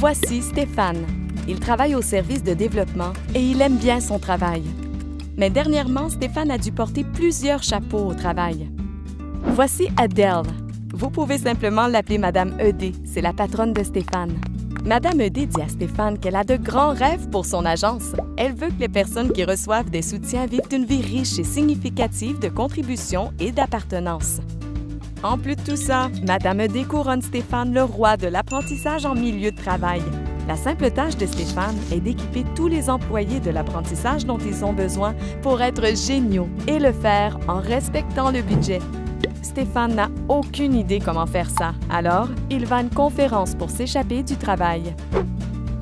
Voici Stéphane. Il travaille au service de développement et il aime bien son travail. Mais dernièrement, Stéphane a dû porter plusieurs chapeaux au travail. Voici Adele. Vous pouvez simplement l'appeler Madame ED, c'est la patronne de Stéphane. Madame ED dit à Stéphane qu'elle a de grands rêves pour son agence. Elle veut que les personnes qui reçoivent des soutiens vivent une vie riche et significative de contributions et d'appartenance. En plus de tout ça, Madame ED couronne Stéphane le roi de l'apprentissage en milieu de travail. La simple tâche de Stéphane est d'équiper tous les employés de l'apprentissage dont ils ont besoin pour être géniaux et le faire en respectant le budget. Stéphane n'a aucune idée comment faire ça, alors il va à une conférence pour s'échapper du travail.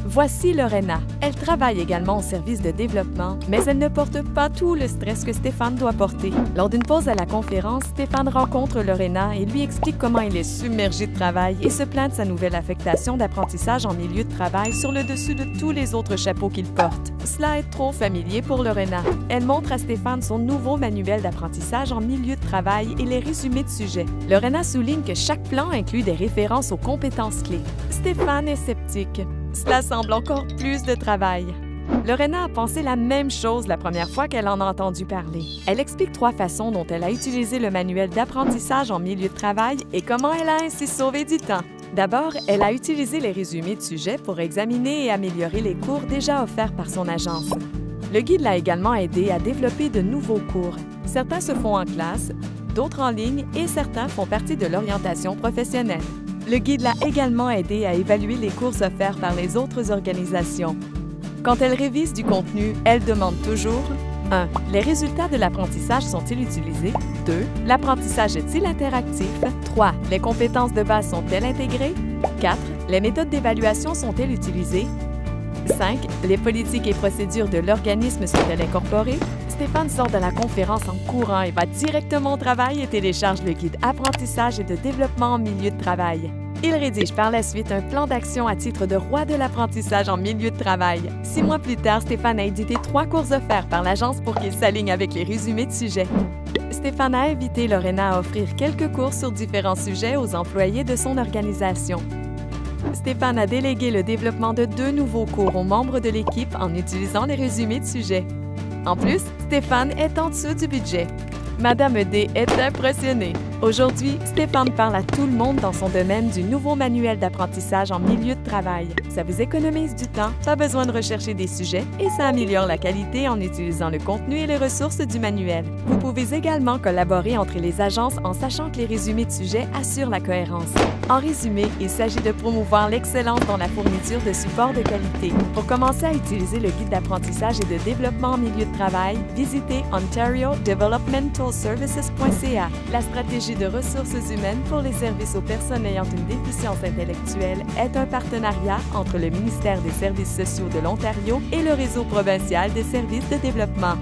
Voici Lorena. Elle travaille également au service de développement, mais elle ne porte pas tout le stress que Stéphane doit porter. Lors d'une pause à la conférence, Stéphane rencontre Lorena et lui explique comment il est submergé de travail et se plaint de sa nouvelle affectation d'apprentissage en milieu de travail sur le dessus de tous les autres chapeaux qu'il porte. Cela est trop familier pour Lorena. Elle montre à Stéphane son nouveau manuel d'apprentissage en milieu de travail et les résumés de sujets. Lorena souligne que chaque plan inclut des références aux compétences clés. Stéphane est sceptique. Cela semble encore plus de travail. Lorena a pensé la même chose la première fois qu'elle en a entendu parler. Elle explique 3 façons dont elle a utilisé le manuel d'apprentissage en milieu de travail et comment elle a ainsi sauvé du temps. D'abord, elle a utilisé les résumés de sujets pour examiner et améliorer les cours déjà offerts par son agence. Le guide l'a également aidé à développer de nouveaux cours. Certains se font en classe, d'autres en ligne et certains font partie de l'orientation professionnelle. Le guide l'a également aidé à évaluer les cours offerts par les autres organisations. Quand elle révise du contenu, elle demande toujours 1. Les résultats de l'apprentissage sont-ils utilisés? 2. L'apprentissage est-il interactif? 3. Les compétences de base sont-elles intégrées? 4. Les méthodes d'évaluation sont-elles utilisées? 5. Les politiques et procédures de l'organisme sont-elles incorporées? Stéphane sort de la conférence en courant et va directement au travail et télécharge le guide apprentissage et de développement en milieu de travail. Il rédige par la suite un plan d'action à titre de roi de l'apprentissage en milieu de travail. 6 mois plus tard, Stéphane a édité 3 cours offerts par l'agence pour qu'il s'aligne avec les résumés de sujets. Stéphane a invité Lorena à offrir quelques cours sur différents sujets aux employés de son organisation. Stéphane a délégué le développement de 2 nouveaux cours aux membres de l'équipe en utilisant les résumés de sujets. En plus, Stéphane est en dessous du budget. Madame ED est impressionnée. Aujourd'hui, Stéphane parle à tout le monde dans son domaine du nouveau manuel d'apprentissage en milieu de travail. Ça vous économise du temps, pas besoin de rechercher des sujets et ça améliore la qualité en utilisant le contenu et les ressources du manuel. Vous pouvez également collaborer entre les agences en sachant que les résumés de sujets assurent la cohérence. En résumé, il s'agit de promouvoir l'excellence dans la fourniture de supports de qualité. Pour commencer à utiliser le guide d'apprentissage et de développement en milieu de travail, visitez ontariodevelopmentalservices.ca. La stratégie de ressources humaines pour les services aux personnes ayant une déficience intellectuelle est un partenariat entre le ministère des Services sociaux de l'Ontario et le Réseau provincial des services de développement.